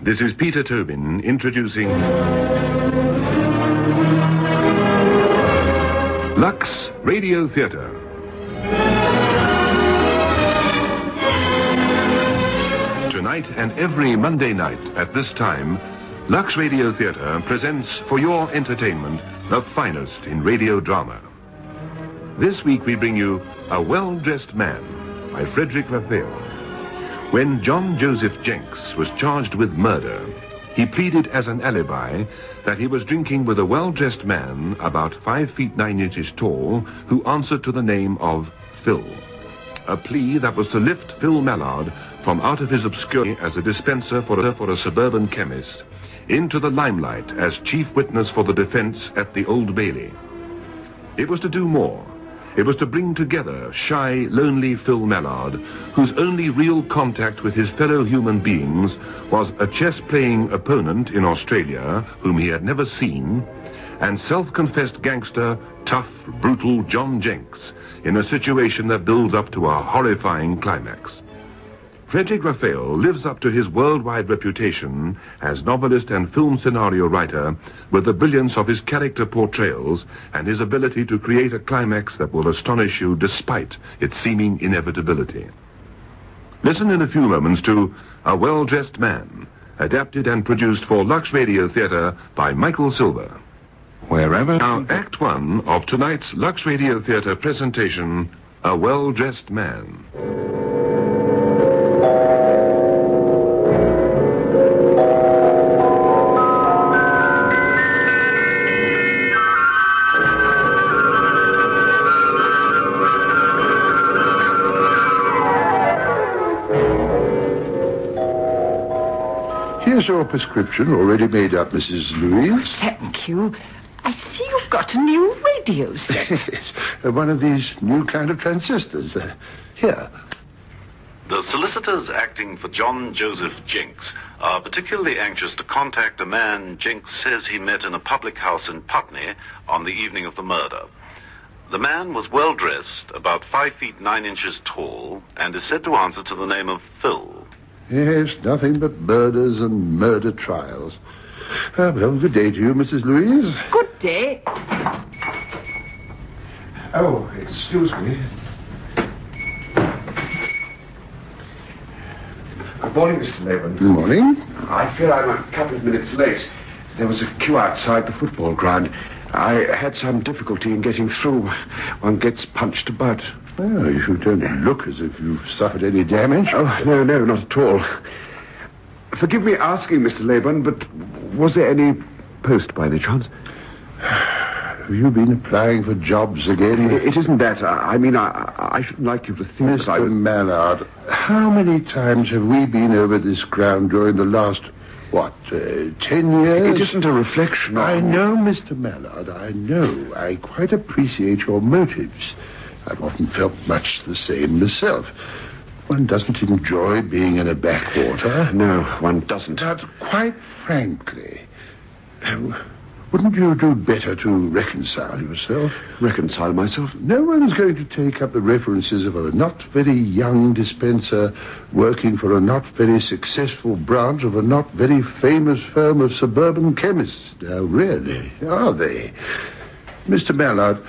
This is Peter Tobin introducing Lux Radio Theatre. Tonight and every Monday night at this time, Lux Radio Theatre presents for your entertainment the finest in radio drama. This week we bring you A Well-Dressed Man by Frederick Raphael. When John Joseph Jenks was charged with murder, he pleaded as an alibi that he was drinking with a well-dressed man about 5 feet 9 inches tall who answered to the name of Phil. A plea that was to lift Phil Mallard from out of his obscurity as a dispenser for a suburban chemist into the limelight as chief witness for the defense at the Old Bailey. It was to do more. It was to bring together shy, lonely Phil Mallard, whose only real contact with his fellow human beings was a chess-playing opponent in Australia, whom he had never seen, and self-confessed gangster, tough, brutal John Jenks, in a situation that builds up to a horrifying climax. Frederick Raphael lives up to his worldwide reputation as novelist and film scenario writer with the brilliance of his character portrayals and his ability to create a climax that will astonish you despite its seeming inevitability. Listen in a few moments to A Well-Dressed Man, adapted and produced for Lux Radio Theatre by Michael Silver. Wherever... Now, Act 1 of tonight's Lux Radio Theatre presentation, A Well-Dressed Man. Here's your prescription already made up, Mrs. Louise. Thank you. I see you've got a new radio set. Yes, one of these new kind of transistors. Here. The solicitors acting for John Joseph Jenks are particularly anxious to contact a man Jenks says he met in a public house in Putney on the evening of the murder. The man was well-dressed, about 5 feet 9 inches tall, and is said to answer to the name of Phil. Yes, nothing but murders and murder trials. Well, good day to you, Mrs. Louise. Good day. Oh, excuse me. Good morning, Mr. Laban. Good morning. I fear I'm a couple of minutes late. There was a queue outside the football ground. I had some difficulty in getting through. One gets punched about. Well, you don't look as if you've suffered any damage. Oh, no, not at all. Forgive me asking, Mr. Laban, but was there any post by any chance? Have you been applying for jobs again? It isn't that. I mean, I shouldn't like you to think that I Mr. would... Mallard, how many times have we been over this ground during the last, 10 years? It isn't a reflection on... I know, Mr. Mallard, I know. I quite appreciate your motives. I've often felt much the same myself. One doesn't enjoy being in a backwater. No, one doesn't. But quite frankly, wouldn't you do better to reconcile yourself? Reconcile myself? No one's going to take up the references of a not very young dispenser working for a not very successful branch of a not very famous firm of suburban chemists. Now, really, are they? Mr. Mallard,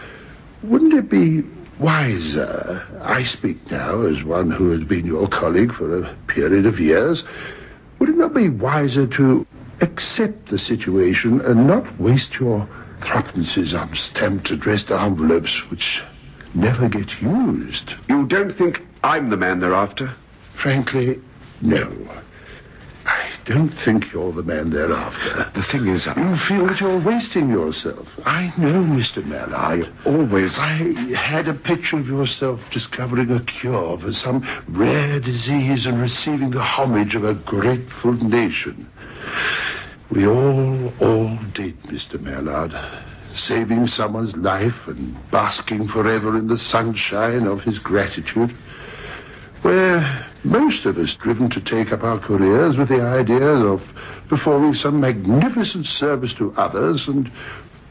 wouldn't it be wiser, I speak now as one who has been your colleague for a period of years, would it not be wiser to accept the situation and not waste your threepences on stamped addressed envelopes which never get used? You don't think I'm the man they're after? Frankly, no. I don't think you're the man they're after. The thing is, You feel that you're wasting yourself. I know, Mr. Mallard. I had a picture of yourself discovering a cure for some rare disease and receiving the homage of a grateful nation. We all did, Mr. Mallard. Saving someone's life and basking forever in the sunshine of his gratitude. We're most of us driven to take up our careers with the idea of performing some magnificent service to others, and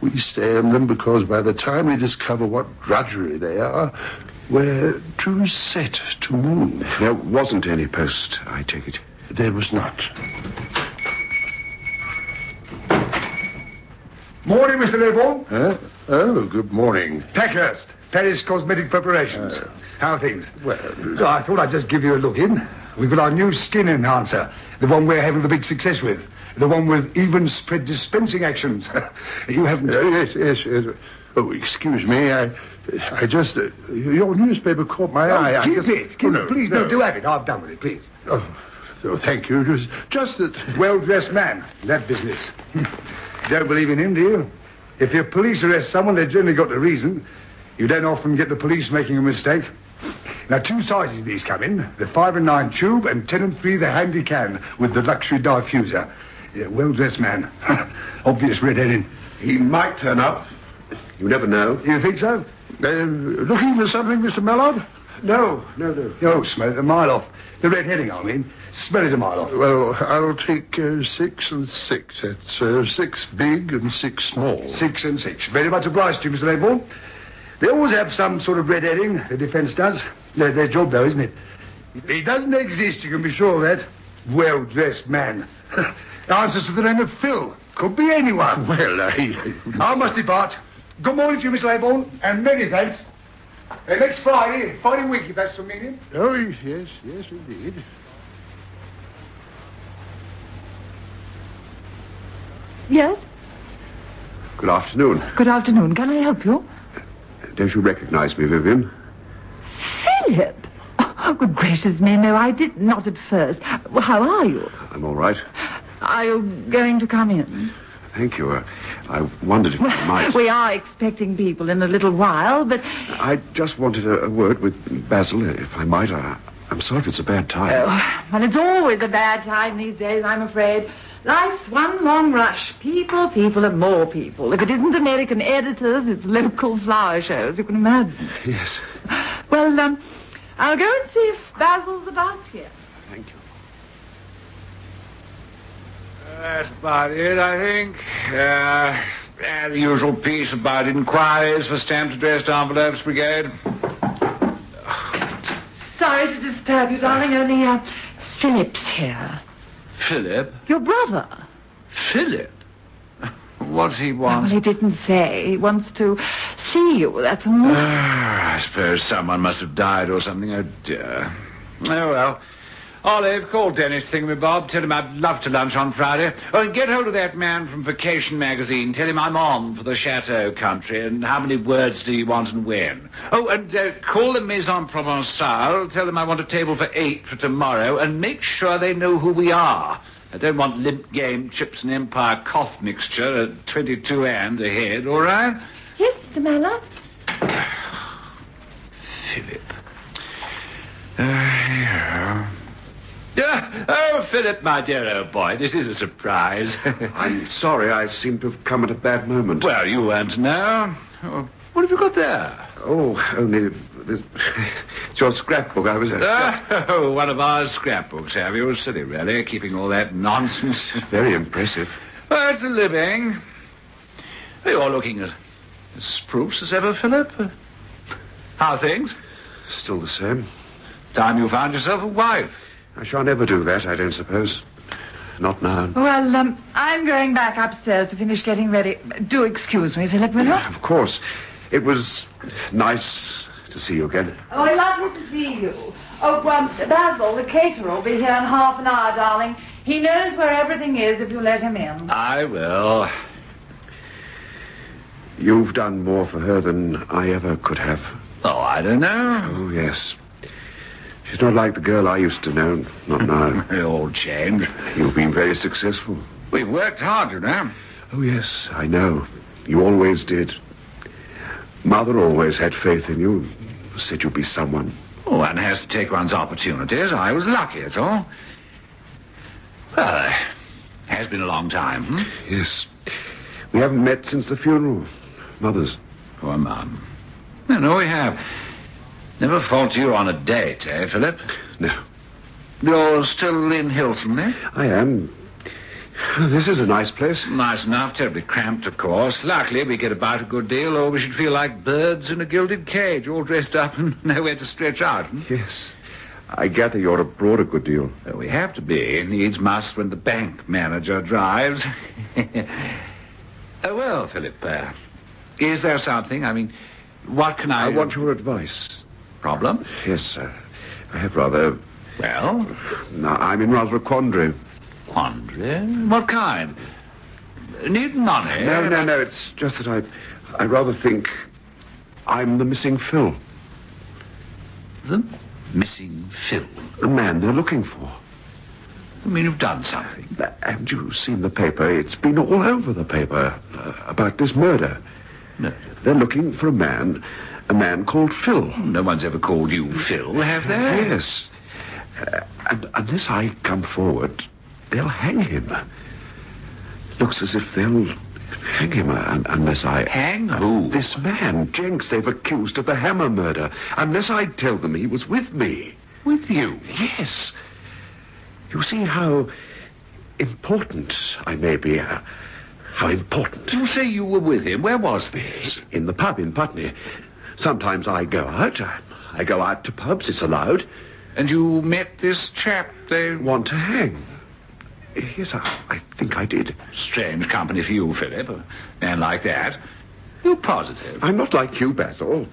we stay in them because by the time we discover what drudgery they are, we're too set to move. There wasn't any post, I take it. There was not. Morning, Mr. Laybourne. Oh, good morning. Packhurst, Paris Cosmetic Preparations. How are things? Well, I thought I'd just give you a look in. We've got our new skin enhancer, the one we're having the big success with. The one with even spread dispensing actions. You haven't... yes. Oh, excuse me. I just... your newspaper caught my eye. Keep it. Please, no, do have it. I've done with it, please. Oh, thank you. It was just that... Well-dressed man, that business. Don't believe in him, do you? If the police arrest someone, they've generally got a reason. You don't often get the police making a mistake. Now, 2 sizes these come in. The 5 and 9 tube and 10 and 3 the handy can with the luxury diffuser. Yeah, well-dressed man. Obvious red herring. He might turn up. You never know. You think so? looking for something, Mr. Mallard? No. Oh, smell it a mile off. The red herring, I mean. Smell it a mile off. Well, I'll take 6 and 6. That's 6 big and 6 small. 6 and 6. Very much obliged to you, Mr. Laybourne. They always have some sort of red herring, the defence does. Their job, though, isn't it? He doesn't exist, you can be sure of that. Well-dressed man. Answers to the name of Phil. Could be anyone. Well, I must depart. Good morning to you, Mr. Laybourne, and many thanks. Next Friday week, if that's convenient. Oh, yes, indeed. Yes? Good afternoon. Good afternoon. Can I help you? Don't you recognize me, Vivian? Philip! Oh, good gracious me, no, I did not at first. Well, how are you? I'm all right. Are you going to come in? Thank you. I wondered if you might... We are expecting people in a little while, but... I just wanted a word with Basil, if I might. I'm sorry if it's a bad time. Oh, well, it's always a bad time these days, I'm afraid. Life's one long rush. People, and more people. If it isn't American editors, it's local flower shows, you can imagine. Yes. Well, I'll go and see if Basil's about here. Thank you. That's about it, I think. The usual piece about inquiries for stamped addressed envelopes, Brigade. Sorry to disturb you, darling, only, Philip's here. Philip? Your brother. Philip? What's he want? Well, he didn't say. He wants to see you, that's all. I suppose someone must have died or something. Oh, dear. Oh, well. Olive, call Dennis Thingamabob. Tell him I'd love to lunch on Friday. Oh, and get hold of that man from Vacation Magazine. Tell him I'm on for the Chateau country. And how many words do you want and when? Oh, and call the Maison Provençale. Tell them I want a table for 8 for tomorrow. And make sure they know who we are. I don't want limp game, chips and Empire cough mixture at 22 and a head, all right? Yes, Mr. Mallard. Philip. Yeah. Oh, Philip, my dear old boy, this is a surprise. I'm sorry, I seem to have come at a bad moment. Well, you weren't now. Oh, what have you got there? Oh, only this... It's your scrapbook. I was... Oh, one of our scrapbooks, have you? Silly, really, keeping all that nonsense. Very impressive. Well, it's a living. You're looking as spruce as ever, Philip. How are things? Still the same. Time you found yourself a wife. I shall never do that, I don't suppose. Not now. Well, I'm going back upstairs to finish getting ready. Do excuse me, Philip, will you? Of course. It was nice to see you again. Oh, lovely to see you. Oh, Basil, the caterer, will be here in half an hour, darling. He knows where everything is if you let him in. I will. You've done more for her than I ever could have. Oh, I don't know. Oh, yes. She's not like the girl I used to know. Not now. They all changed. You've been very successful. We've worked hard, you know. Oh, yes, I know. You always did. Mother always had faith in you. Said you'd be someone. Oh, one has to take one's opportunities. I was lucky, that's all. Well, it has been a long time, hmm? Yes. We haven't met since the funeral. Mother's. Poor Mum. No, we have. Never fault you on a date, eh, Philip? No. You're still in Hilton, eh? I am. This is a nice place. Nice enough, terribly cramped, of course. Luckily, we get about a good deal, or we should feel like birds in a gilded cage, all dressed up and nowhere to stretch out. Hmm? Yes. I gather you're abroad a good deal. Well, we have to be. Needs must when the bank manager drives. Well, Philip, is there something? I mean, what can I... I want your advice. Problem? Yes, sir. I have rather... Well? No, I'm in rather a quandary. Quandary? What kind? Need money? No. It's just that I rather think I'm the missing Phil. The missing Phil? The man they're looking for. I mean, you've done something. Haven't you seen the paper? It's been all over the paper about this murder. Murder? They're looking for a man called Phil. No one's ever called you Phil, have they? Yes. And unless I come forward, they'll hang him. Looks as if they'll hang him unless I... Hang who? This man, Jenks, they've accused of the Hammer murder. Unless I tell them he was with me. With you? Yes. You see how important I may be. How important. You say you were with him. Where was this? In the pub in Putney. Sometimes I go out. I go out to pubs. It's allowed. And you met this chap they... Want to hang. Yes, I think I did. Strange company for you, Philip. A man like that. You're positive. I'm not like you, Basil.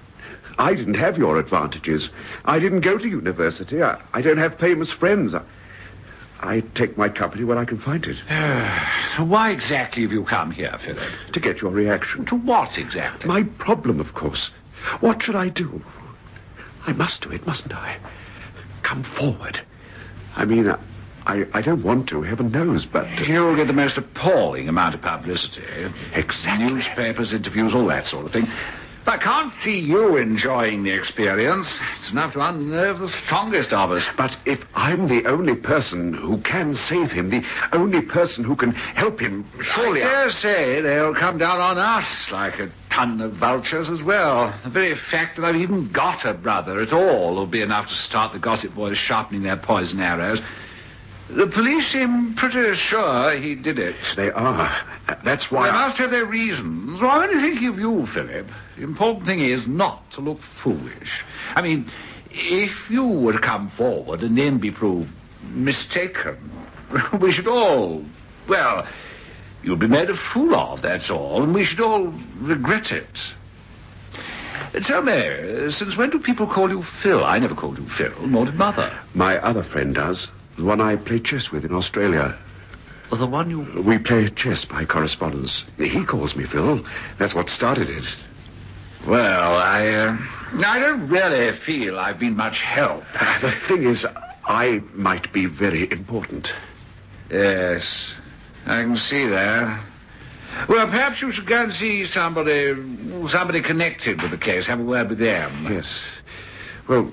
I didn't have your advantages. I didn't go to university. I don't have famous friends. I take my company when I can find it. Why exactly have you come here, Philip? To get your reaction. To what exactly? My problem, of course. What should I do? I must do it, mustn't I? Come forward. I mean, I don't want to, heaven knows, but... You'll get the most appalling amount of publicity. Exactly. Newspapers, interviews, all that sort of thing. I can't see you enjoying the experience. It's enough to unnerve the strongest of us. But if I'm the only person who can save him, the only person who can help him, surely... I dare say they'll come down on us like a ton of vultures as well. The very fact that I've even got a brother at all will be enough to start the gossip boys sharpening their poison arrows. The police seem pretty sure he did it. They are. That's why They must have their reasons. Well, I'm only thinking of you, Philip. The important thing is not to look foolish. I mean, if you were to come forward and then be proved mistaken, we should all... Well, you'd be made a fool of, that's all, and we should all regret it. Tell me, since when do people call you Phil? I never called you Phil, nor did Mother. My other friend does. The one I play chess with in Australia. The one you... We play chess by correspondence. He calls me Phil. That's what started it. Well, I don't really feel I've been much help. The thing is, I might be very important. Yes, I can see that. Well, perhaps you should go and see somebody connected with the case. Have a word with them. Yes. Well,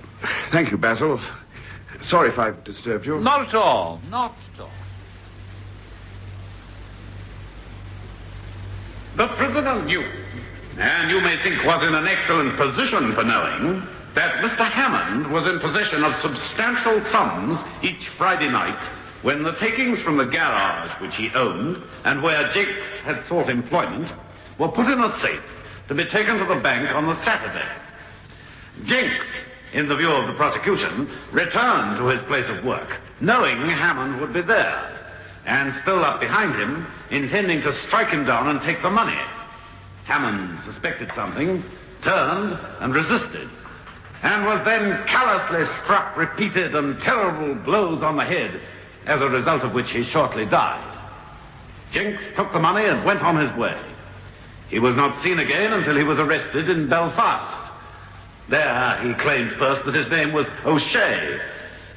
thank you, Basil. Sorry if I've disturbed you. Not at all. Not at all. The prisoner knew, and you may think was in an excellent position for knowing, that Mr. Hammond was in possession of substantial sums each Friday night when the takings from the garage which he owned and where Jenks had sought employment were put in a safe to be taken to the bank on the Saturday. Jenks, in the view of the prosecution, returned to his place of work, knowing Hammond would be there, and still up behind him, intending to strike him down and take the money. Hammond suspected something, turned and resisted, and was then callously struck repeated and terrible blows on the head, as a result of which he shortly died. Jenks took the money and went on his way. He was not seen again until he was arrested in Belfast. There he claimed first that his name was O'Shea,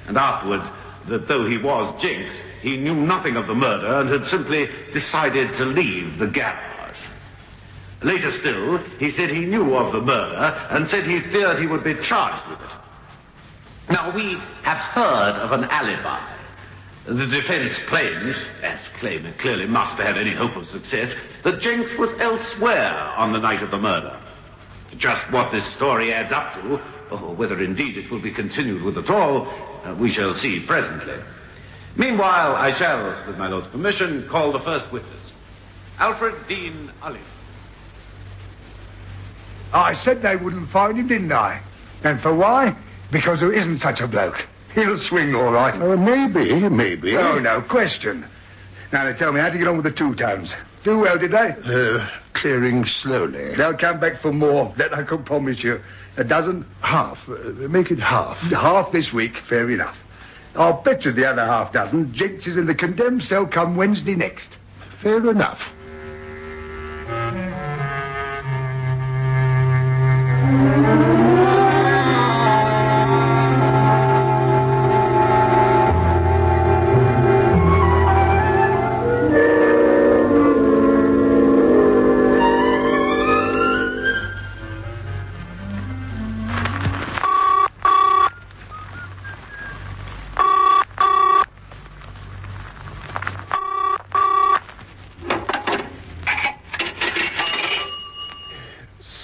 and afterwards that though he was Jenks, he knew nothing of the murder and had simply decided to leave the garage. Later still, he said he knew of the murder and said he feared he would be charged with it. Now, we have heard of an alibi. The defense claims, as claim it clearly must to have any hope of success, that Jenks was elsewhere on the night of the murder. Just what this story adds up to, or whether indeed it will be continued with at all, we shall see presently. Meanwhile, I shall, with my Lord's permission, call the first witness, Alfred Dean Olive. I said they wouldn't find him, didn't I? And for why? Because there isn't such a bloke. He'll swing all right. Maybe. Oh, no question. Now, they tell me, how'd you get on with the two-tones? Do well, did they? Clearing slowly. They'll come back for more, that I can promise you. A dozen? Half. Make it half. Half this week, fair enough. I'll bet you the other half dozen Jinx is in the condemned cell come Wednesday next. Fair enough.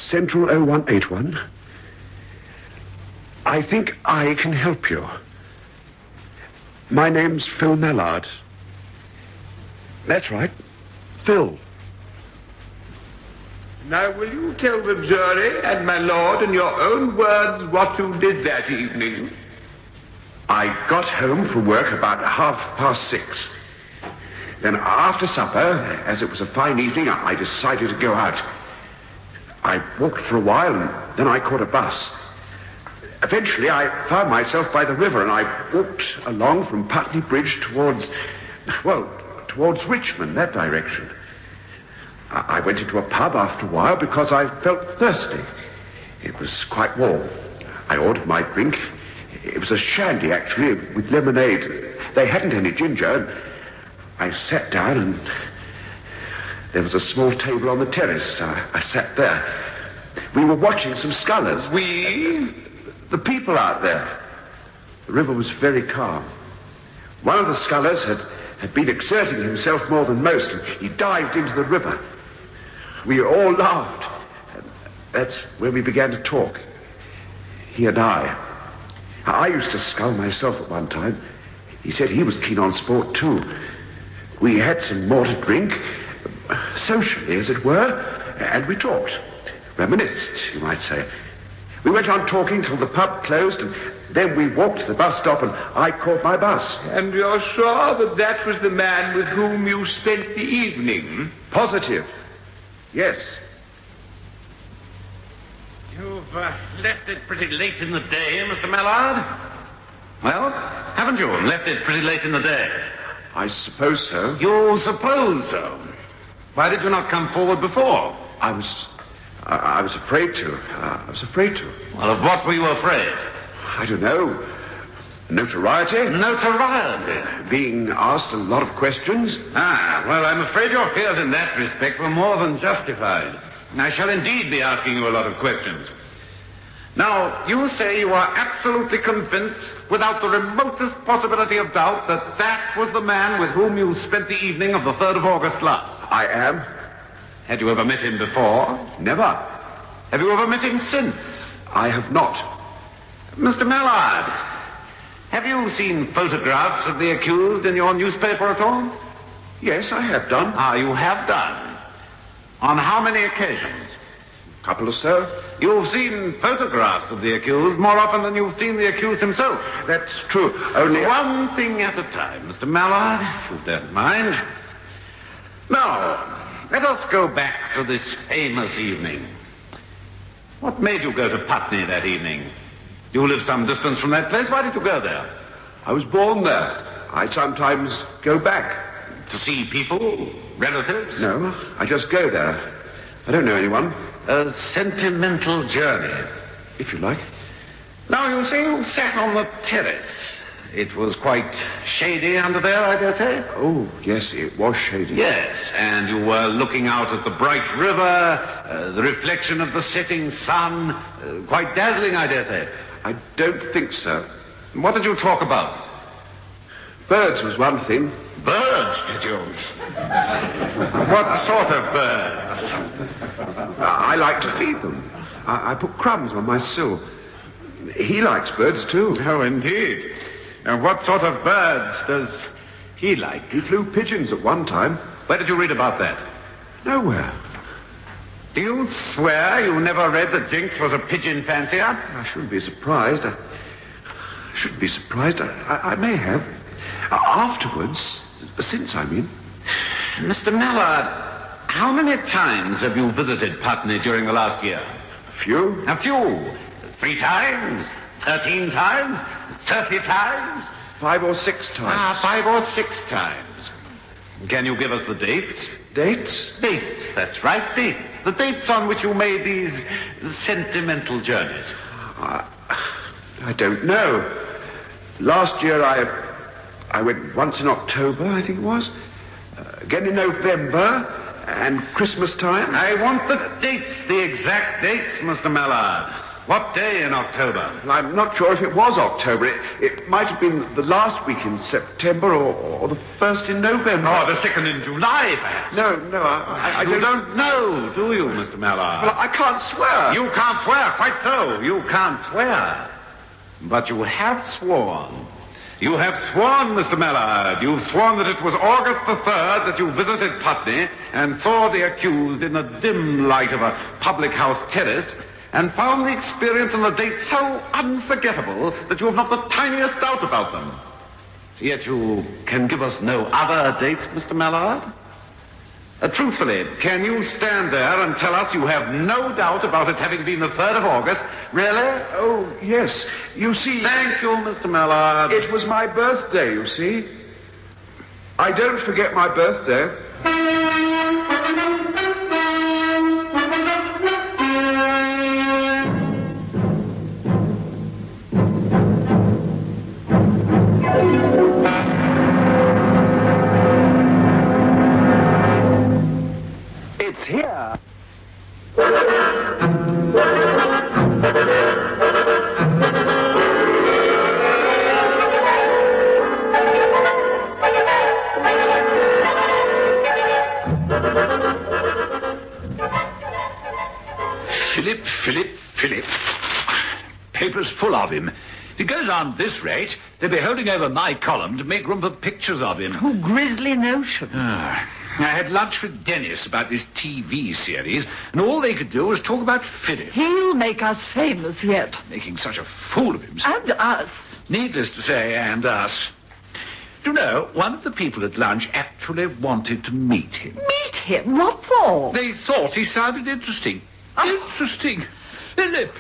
Central 0181. I think I can help you. My name's Phil Mallard. That's right. Phil. Now, will you tell the jury and my lord in your own words what you did that evening? I got home from work about 6:30. Then after supper, as it was a fine evening, I decided to go out. I walked for a while, and then I caught a bus. Eventually, I found myself by the river, and I walked along from Putney Bridge towards Richmond, that direction. I went into a pub after a while because I felt thirsty. It was quite warm. I ordered my drink. It was a shandy, actually, with lemonade. They hadn't any ginger. I sat down, and there was a small table on the terrace. I sat there. We were watching some scullers. The people out there. The river was very calm. One of the scullers had been exerting himself more than most, and he dived into the river. We all laughed. And that's when we began to talk. He and I. I used to scull myself at one time. He said he was keen on sport too. We had some more to drink, socially, as it were, and we talked. Reminisced, you might say. We went on talking till the pub closed, and then we walked to the bus stop, and I caught my bus. And you're sure that that was the man with whom you spent the evening? Positive. Yes. You've left it pretty late in the day, Mr. Mallard. Well, haven't you left it pretty late in the day? I suppose so. You suppose so? Why did you not come forward before? I was afraid to. Well, of what were you afraid? I don't know. Notoriety? Notoriety? Being asked a lot of questions. Well, I'm afraid your fears in that respect were more than justified. I shall indeed be asking you a lot of questions. Now, you say you are absolutely convinced, without the remotest possibility of doubt, that that was the man with whom you spent the evening of the 3rd of August last? I am. Had you ever met him before? Never. Have you ever met him since? I have not. Mr. Mallard, have you seen photographs of the accused in your newspaper at all? Yes, I have done. You have done? On how many occasions? A couple or so. You've seen photographs of the accused more often than you've seen the accused himself. That's true. Only one thing at a time, Mr. Mallard, if you don't mind. Now, let us go back to this famous evening. What made you go to Putney that evening? You live some distance from that place. Why did you go there? I was born there. I sometimes go back. To see people? Relatives? No, I just go there. I don't know anyone. A sentimental journey, if you like. Now, you see, you sat on the terrace. It was quite shady under there, I dare say. Oh, yes, it was shady. Yes, and you were looking out at the bright river, the reflection of the setting sun. Quite dazzling, I dare say. I don't think so. What did you talk about? Birds was one thing. Birds, did you? What sort of birds? I like to feed them. I put crumbs on my sill. He likes birds, too. Oh, indeed. And what sort of birds does he like? He flew pigeons at one time. Where did you read about that? Nowhere. Do you swear you never read that Jinx was a pigeon fancier? I shouldn't be surprised. I may have. Afterwards, since, I mean. Mr. Mallard, how many times have you visited Putney during the last year? A few. A few. 3 times? 13 times? 30 times? 5 or 6 times. 5 or 6 times. Can you give us the dates? Dates? Dates, that's right, dates. The dates on which you made these sentimental journeys. I don't know. Last year I went once in October, I think it was. Again in November and Christmas time. I want the dates, the exact dates, Mr. Mallard. What day in October? Well, I'm not sure if it was October. It might have been the last week in September or the first in November. Or the second in July, perhaps. No, I don't know, do you, Mr. Mallard? Well, I can't swear. You can't swear, quite so. You can't swear. But you have sworn. You have sworn, Mr. Mallard. You've sworn that it was August the 3rd that you visited Putney and saw the accused in the dim light of a public house terrace and found the experience and the date so unforgettable that you have not the tiniest doubt about them. Yet you can give us no other dates, Mr. Mallard? Truthfully, can you stand there and tell us you have no doubt about it having been the 3rd of August? Really? Oh, yes. You see... Thank you, Mr. Mallard. It was my birthday, you see. I don't forget my birthday. It's here. Philip. Paper's full of him. If he goes on this rate, they'll be holding over my column to make room for pictures of him. Oh, grisly notion. I had lunch with Dennis about this TV series, and all they could do was talk about Philip. He'll make us famous yet. Making such a fool of himself. And us. Needless to say, and us. Do you know, one of the people at lunch actually wanted to meet him. Meet him? What for? They thought he sounded interesting. Interesting. Philip.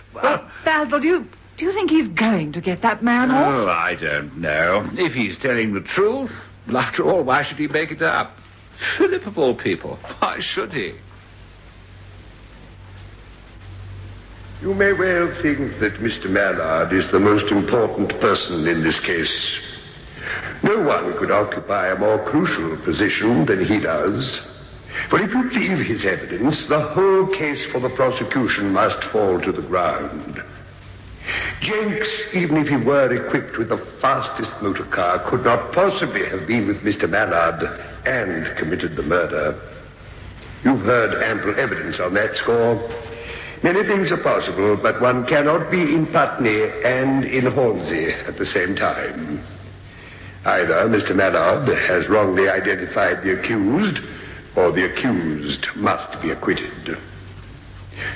Basil, do you think he's going to get that man off? Oh, I don't know. If he's telling the truth, well, after all, why should he make it up? Philip, of all people, why should he? You may well think that Mr. Mallard is the most important person in this case. No one could occupy a more crucial position than he does. For if you believe his evidence, the whole case for the prosecution must fall to the ground. Jenks, even if he were equipped with the fastest motor car, could not possibly have been with Mr. Mallard and committed the murder. You've heard ample evidence on that score. Many things are possible, but one cannot be in Putney and in Hornsey at the same time. Either Mr. Mallard has wrongly identified the accused, or the accused must be acquitted.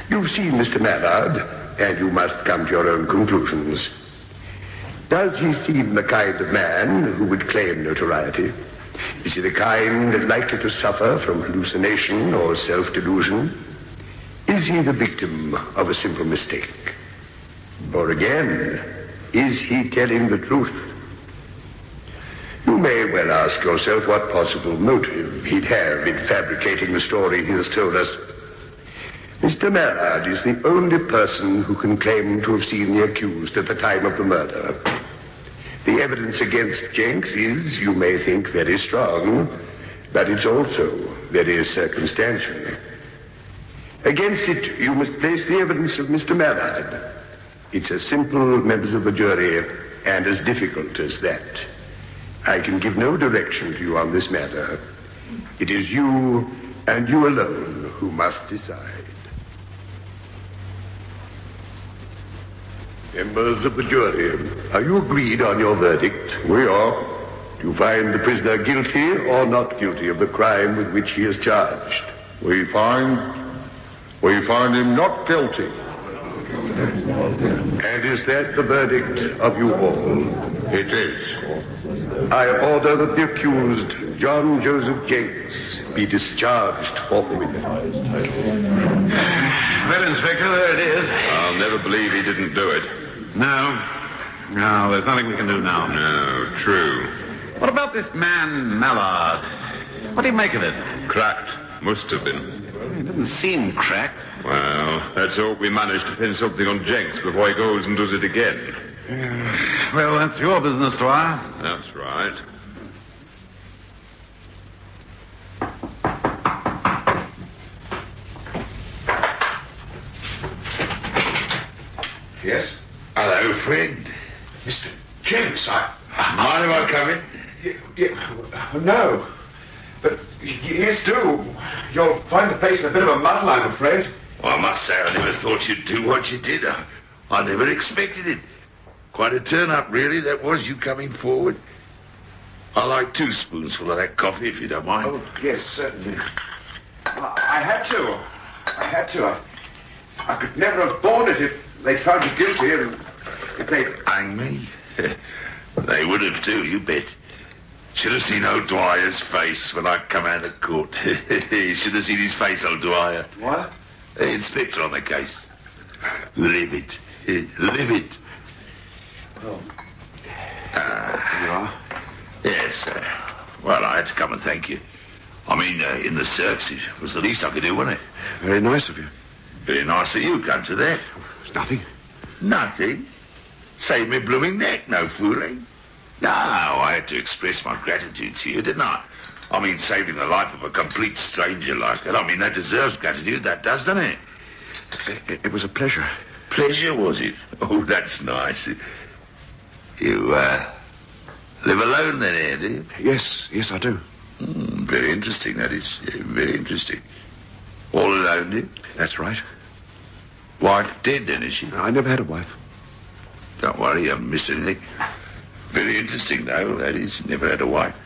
You've seen Mr. Mallard, and you must come to your own conclusions. Does he seem the kind of man who would claim notoriety? Is he the kind likely to suffer from hallucination or self-delusion? Is he the victim of a simple mistake? Or again, is he telling the truth? You may well ask yourself what possible motive he'd have in fabricating the story he has told us. Mr. Mallard is the only person who can claim to have seen the accused at the time of the murder. The evidence against Jenks is, you may think, very strong, but it's also very circumstantial. Against it, you must place the evidence of Mr. Mallard. It's as simple, members of the jury, and as difficult as that. I can give no direction to you on this matter. It is you, and you alone, who must decide. Members of the jury, are you agreed on your verdict? We are. Do you find the prisoner guilty or not guilty of the crime with which he is charged? We find him not guilty. And is that the verdict of you all? It is. I order that the accused, John Joseph Jenks be discharged forthwith. Well, Inspector, there it is. I'll never believe he didn't do it. No, there's nothing we can do now. No, true. What about this man, Mallard? What do you make of it? Cracked. Must have been. He didn't seem cracked. Well, let's hope we manage to pin something on Jenks before he goes and does it again. Well, that's your business, Dwyer. That's right. Yes? Hello, friend. Mr. Jenks, mind if I come in? No. But, yes, do. You'll find the place in a bit of a muddle, I'm afraid. Well, I must say, I never thought you'd do what you did. I never expected it. Quite a turn-up, really, that was, you coming forward. I like 2 spoonsful of that coffee, if you don't mind. Oh, yes, certainly. I had to. I could never have borne it if they'd found you guilty and if they'd... Hang me? They would have too, you bet. Should have seen old Dwyer's face when I come out of court. Should have seen his face, old Dwyer. What? Inspector on the case. Livid. Livid. Oh. You are? Yes, sir. Well, I had to come and thank you. I mean, in the circus, it was the least I could do, wasn't it? Very nice of you. Very nice of you, come to that. It's nothing. Nothing? Saved me blooming neck, no fooling. No, I had to express my gratitude to you, didn't I? I mean, saving the life of a complete stranger like that. I mean, that deserves gratitude, that does, doesn't it? It was a pleasure. Pleasure, was it? Oh, that's nice. You, live alone then, here, do you? Yes, I do. Very interesting, that is. Yeah, very interesting. All alone, do you? That's right. Wife dead, then, is she? I never had a wife. Don't worry, you haven't missed anything. Very interesting, though, that is. Never had a wife.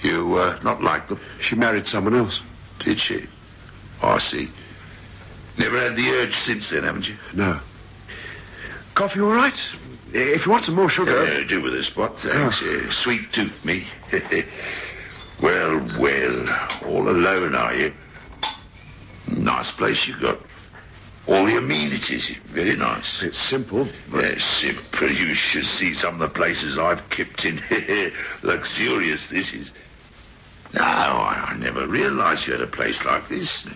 You, not like them? She married someone else. Did she? I see. Never had the urge since then, haven't you? No. Coffee all right? If you want some more sugar... do with a spot, thanks. Sweet tooth, me. Well, all alone, are you? Nice place you got. All the amenities, very nice. It's simple, but... Yes, simple. You should see some of the places I've kept in. Luxurious, this is. No, I never realized you had a place like this.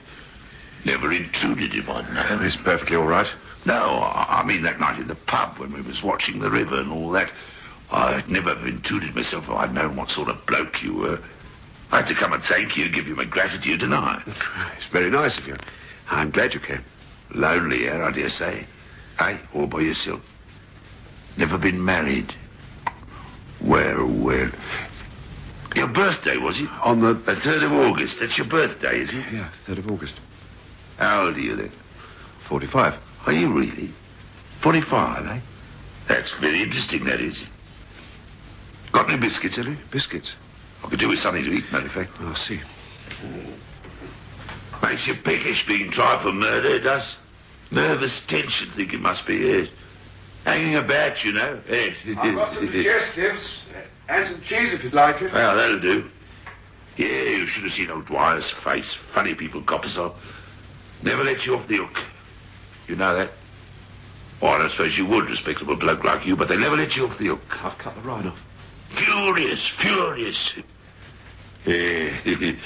Never intruded if I'd known. It's perfectly all right. No, I mean that night in the pub when we was watching the river and all that. I'd never have intruded myself if I'd known what sort of bloke you were. I had to come and thank you, give you my gratitude tonight. It's very nice of you. I'm glad you came. Lonely, I dare say. Eh? All by yourself. Never been married. Well. Your birthday, was it? On the 3rd of August. That's your birthday, is it? Yeah, 3rd of August. How old are you then? 45. Are you really? 45, eh? That's very interesting, that is. Got any biscuits, have you? Biscuits? I could do with something to eat, matter of fact. I'll see. Makes you peckish being tried for murder, it does. Nervous tension, think it must be, yes. Hanging about, you know. Yes. I've got some digestives and some cheese if you'd like it. Well, that'll do. Yeah, you should have seen old Dwyer's face. Funny people, coppers are. Never let you off the hook. You know that? Well, I don't suppose you would, respectable bloke like you, but they never let you off the hook. I've cut the ride off. Furious. Yeah.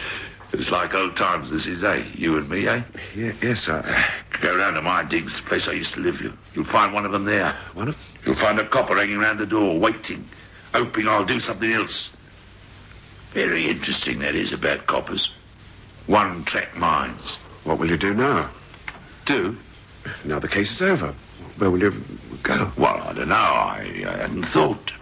It's like old times, this is, eh? You and me, eh? Yeah, yes, Go round to my digs, the place I used to live. You'll find one of them there. One of them? You'll find a copper hanging round the door, waiting, hoping I'll do something else. Very interesting, that is, about coppers. One-track minds. What will you do now? Do? Now the case is over. Where will you go? Well, I don't know. I hadn't thought.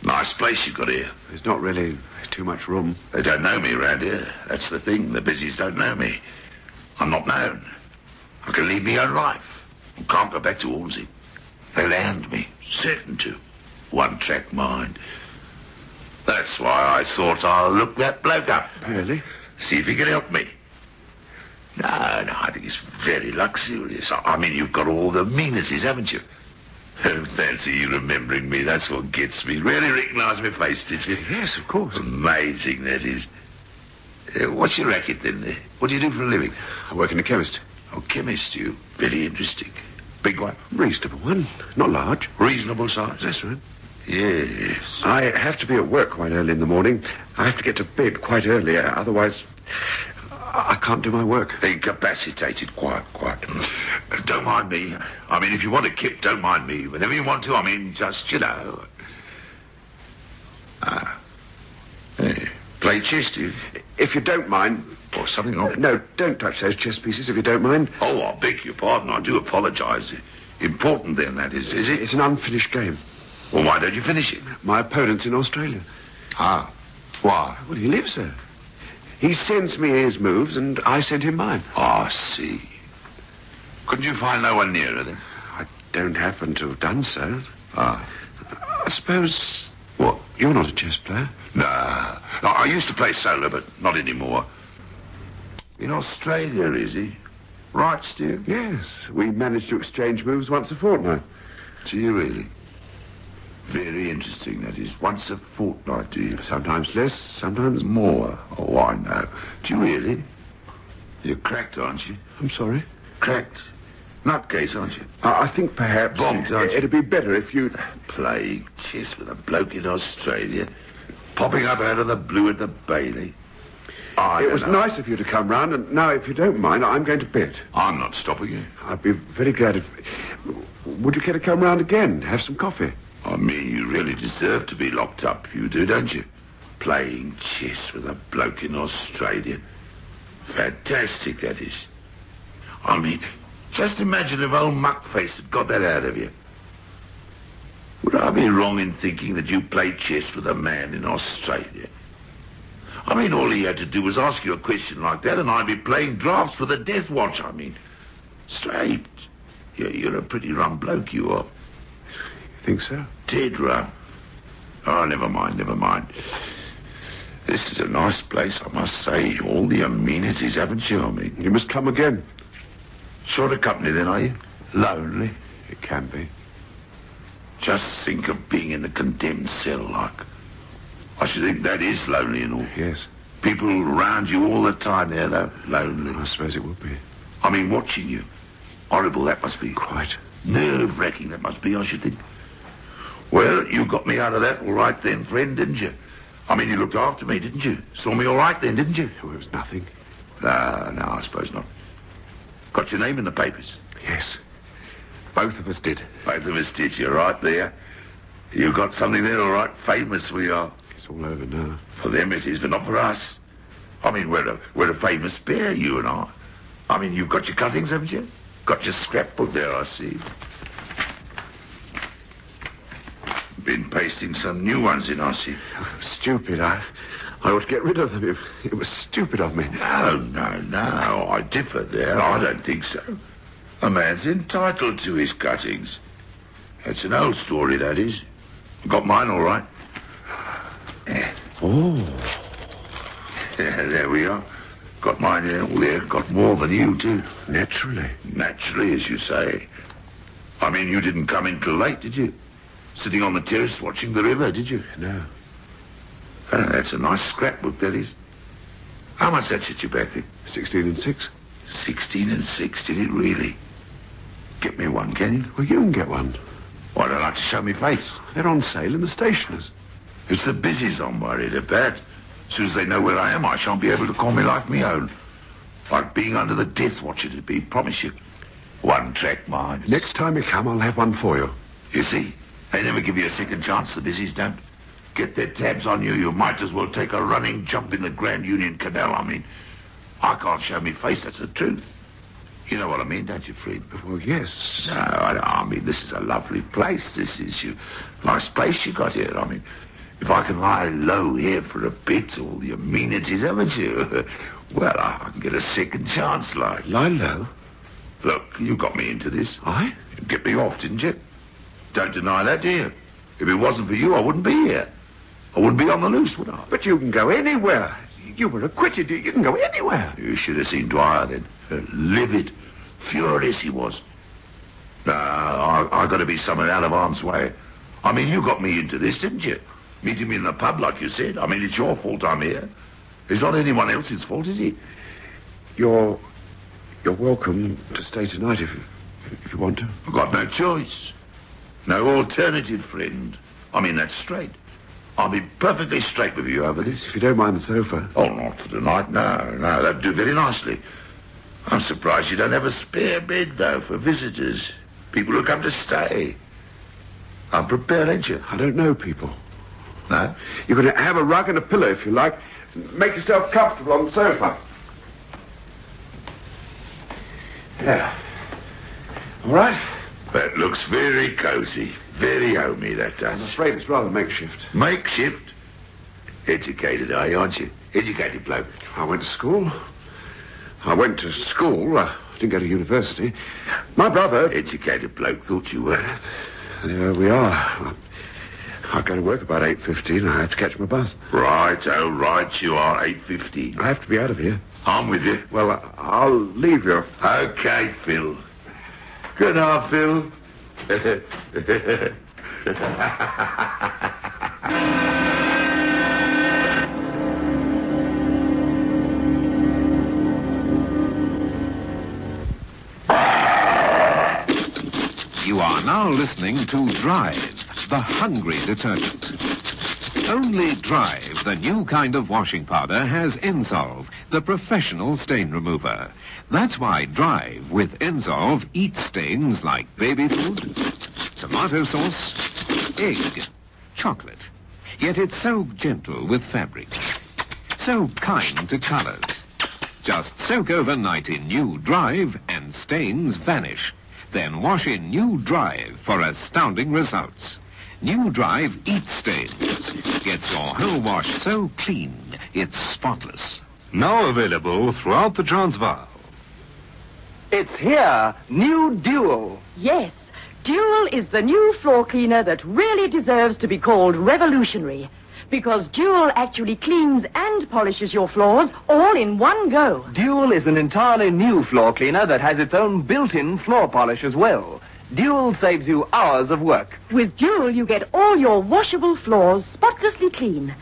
Nice place you've got here. There's not really too much room. They don't know me around here. That's the thing. The busies don't know me. I'm not known. I can lead my own life. I can't go back to Hornsey. They'll hand me. Certain to. One-track mind. That's why I thought I'll look that bloke up. Really? See if he can help me. No, I think it's very luxurious. I mean, you've got all the amenities, haven't you? Fancy you remembering me. That's what gets me. Really recognised my face, did you? Yes, of course. Amazing, that is. What's your racket, then? What do you do for a living? I work in a chemist. Oh, chemist, you. Very interesting. Big one? Reasonable one. Not large. Reasonable size? That's right. Yes. I have to be at work quite early in the morning. I have to get to bed quite early, otherwise I can't do my work. Incapacitated, quite. Don't mind me. I mean, if you want to kip, don't mind me. Whenever you want to, I mean, just, you know. Hey, play chess, do you? If you don't mind... Or something wrong? No, don't touch those chess pieces if you don't mind. Oh, I beg your pardon. I do apologise. Important, then, that is it? It's an unfinished game. Well, why don't you finish it? My opponent's in Australia. Ah, why? Well, he lives there. He sends me his moves, and I send him mine. I see. Couldn't you find no one nearer, then? I don't happen to have done so. Ah. I suppose... What? You're not a chess player? Nah. I used to play solo, but not anymore. In Australia, is he? Right, Stu? Yes. We managed to exchange moves once a fortnight. Do you really? Very interesting, that is. Once a fortnight, do you? Sometimes less, sometimes more. Oh, I know. Do you really? You're cracked, aren't you? I'm sorry? Cracked. Nutcase, aren't you? I think perhaps... Bombed, aren't you? It'd be better if you... Playing chess with a bloke in Australia. Popping up out of the blue at the Bailey. It was nice of you to come round, and now, if you don't mind, I'm going to bed. I'm not stopping you. I'd be very glad if... Would you care to come round again? Have some coffee? I mean, you really deserve to be locked up, you do, don't you? Playing chess with a bloke in Australia. Fantastic, that is. I mean, just imagine if old Muckface had got that out of you. Would I be wrong in thinking that you played chess with a man in Australia? I mean, all he had to do was ask you a question like that, and I'd be playing drafts for the Death Watch. I mean, straight. You're a pretty rum bloke, you are. You think so? Dead rum. Oh, never mind. This is a nice place, I must say. All the amenities, haven't you? I mean, you must come again. Short of company, then, are you? Lonely? It can be. Just think of being in the condemned cell, like. I should think that is lonely and all. Yes. People around you all the time there, though. Lonely. I suppose it would be. I mean, watching you. Horrible that must be. Quite. Nerve-wracking that must be, I should think. Well, you got me out of that all right then, friend, didn't you? I mean, you looked after me, didn't you? Saw me all right then, didn't you? Oh, it was nothing. No, I suppose not. Got your name in the papers? Yes. Both of us did. Both of us did, you're right there. You got something there, all right. Famous we are. It's all over now. For them it is, but not for us. I mean, we're a famous pair, you and I. I mean, you've got your cuttings, haven't you? Got your scrapbook there, I see. Been pasting some new ones in, I see. Oh, stupid. I ought to get rid of them. It was stupid of me. No. I differ there. I don't think so. A man's entitled to his cuttings. It's an old story, that is. Got mine all right. Oh. There we are. Got mine here, all there. Got more than you, too. Naturally. Naturally, as you say. I mean, you didn't come in till late, did you? Sitting on the terrace watching the river, did you? No. Oh, that's a nice scrapbook, that is. How much that set you back then? 16 and 6. 16 and 6, did it really? Get me one, can you? Well, you can get one. Why don't I like to show me face? They're on sale in the stationers. It's the busies I'm worried about. As soon as they know where I am, I shan't be able to call me life my own. Like being under the Death Watch it'd be, promise you. One-track mind. Next time you come, I'll have one for you. You see, they never give you a second chance, the busies don't. Get their tabs on you, you might as well take a running jump in the Grand Union Canal. I mean, I can't show me face, that's the truth. You know what I mean, don't you, Fred? Well, yes. No, I mean, this is a lovely place. This is your nice place you got here. I mean, if I can lie low here for a bit, all the amenities, haven't you? Well, I can get a second chance, like. Lie low? Look, you got me into this. I? You get me off, didn't you? Don't deny that, do you? If it wasn't for you, I wouldn't be here. I wouldn't be on the loose, would I? But you can go anywhere. You were acquitted. You can go anywhere. You should have seen Dwyer then. Livid, furious he was. No, I got to be somewhere out of harm's way. I mean, you got me into this, didn't you? Meeting me in the pub, like you said. I mean, it's your fault I'm here. It's not anyone else's fault, is it? You're welcome to stay tonight if you want to. I've got no choice. No alternative, friend. I mean, that's straight. I'll be perfectly straight with you over this. If you don't mind the sofa. Oh, not tonight, no. That'd do very nicely. I'm surprised you don't have a spare bed, though, for visitors. People who come to stay. I'm prepared, ain't you? I don't know people. No? You're going to have a rug and a pillow, if you like. Make yourself comfortable on the sofa. Yeah. All right? That looks very cosy. Very homey, that does. I'm afraid it's rather makeshift. Makeshift? Educated, aren't you? Educated bloke. I went to school. I didn't go to university. My brother... Educated bloke, thought you were. There we are. I go to work about 8:15 and I have to catch my bus. Right, you are 8:15. I have to be out of here. I'm with you. Well, I'll leave you. Okay, Phil. Good night, Phil. You are now listening to Drive, the hungry detergent. Only Drive, the new kind of washing powder, has Insolve, the professional stain remover. That's why Drive with Insolve eats stains like baby food, tomato sauce, egg, chocolate. Yet it's so gentle with fabric, so kind to colors. Just soak overnight in new Drive and stains vanish. Then wash in new Drive for astounding results. New Drive eats stains. Gets your whole wash so clean, it's spotless. Now available throughout the Transvaal. It's here, new Dual. Yes, Dual is the new floor cleaner that really deserves to be called revolutionary. Because Dual actually cleans and polishes your floors all in one go. Dual is an entirely new floor cleaner that has its own built-in floor polish as well. Dual saves you hours of work. With Dual, you get all your washable floors spotlessly clean.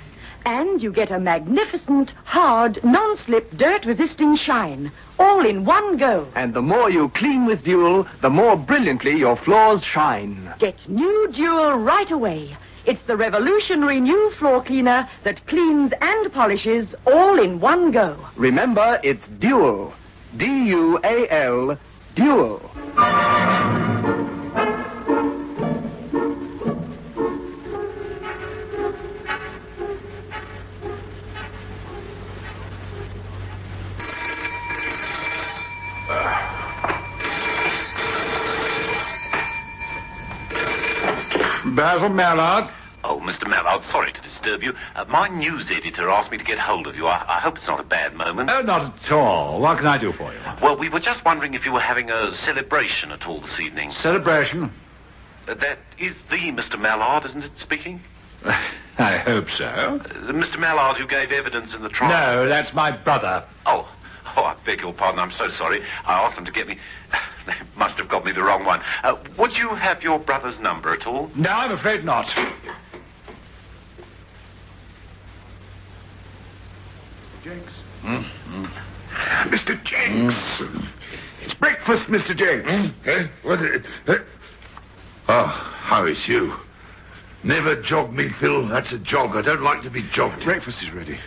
And you get a magnificent, hard, non-slip, dirt-resisting shine. All in one go. And the more you clean with Dual, the more brilliantly your floors shine. Get new Dual right away. It's the revolutionary new floor cleaner that cleans and polishes all in one go. Remember, it's Dual. D-U-A-L, Dual. Basil Mallard. Oh, Mr. Mallard, sorry to disturb you. My news editor asked me to get hold of you. I hope it's not a bad moment. Oh, not at all. What can I do for you? Well, we were just wondering if you were having a celebration at all this evening. Celebration? That is the Mr. Mallard, isn't it, speaking? I hope so. Mr. Mallard who gave evidence in the trial. No, that's my brother. Oh, I beg your pardon. I'm so sorry. I asked them to get me... They must have got me the wrong one. Would you have your brother's number at all? No, I'm afraid not. Jenks. Mr. Jenks. It's breakfast, Mr. Jenks. What? Oh, how is you? Never jog me, Phil. That's a jog. I don't like to be jogged. Breakfast is ready.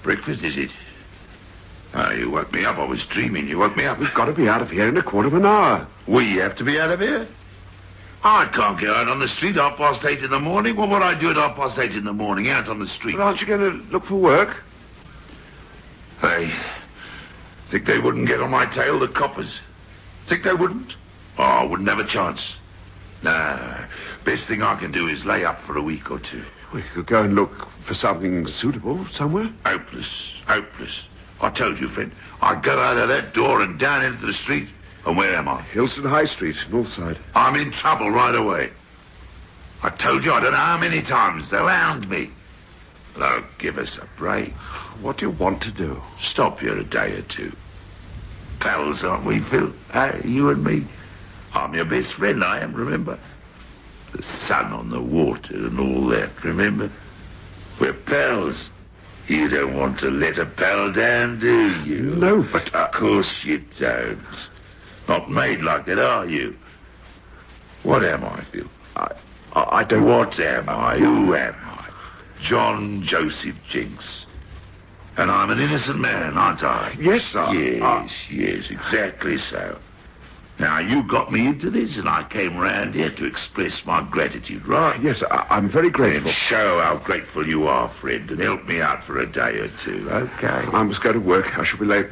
Breakfast, is it? Oh, you woke me up. I was dreaming. You woke me up. We've got to be out of here in a quarter of an hour. We have to be out of here? I can't get out on the street 8:30 in the morning. What would I do at 8:30 in the morning out on the street? But aren't you going to look for work? Hey, think they wouldn't get on my tail, the coppers? Think they wouldn't? Oh, I wouldn't have a chance. Nah, best thing I can do is lay up for a week or two. We could go and look for something suitable somewhere. Hopeless. I told you, friend, I'd go out of that door and down into the street. And where am I? Hillston High Street, north side. I'm in trouble right away. I told you I don't know how many times they'll hound me. But give us a break. What do you want to do? Stop here a day or two. Pals, aren't we, Phil? Hey, you and me? I'm your best friend, I am, remember? The sun on the water and all that, remember? We're pals. You don't want to let a pal down, do you? No, but... Of course you don't. Not made like that, are you? What am I, Phil? I don't... What am I? Who am I? John Joseph Jinks. And I'm an innocent man, aren't I? Yes, sir. Yes, exactly so. Now, you got me into this, and I came round here to express my gratitude, right? Yes, I'm very grateful. And show how grateful you are, friend, and help me out for a day or two, okay? I must go to work. I shall be late.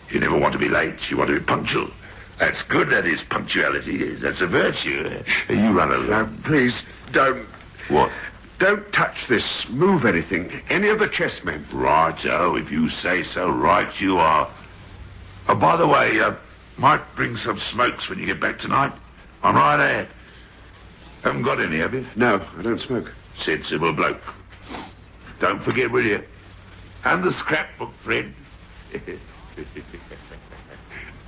You never want to be late. You want to be punctual. That's good, that is. Punctuality is. That's a virtue. You run along. Now, please, don't... What? Don't touch this. Move anything. Any of the chessmen. Righto, if you say so. Right you are. Oh, by the way, might bring some smokes when you get back tonight. I'm right ahead. Haven't got any, have you? No, I don't smoke. Sensible bloke. Don't forget, will you? And the scrapbook, friend.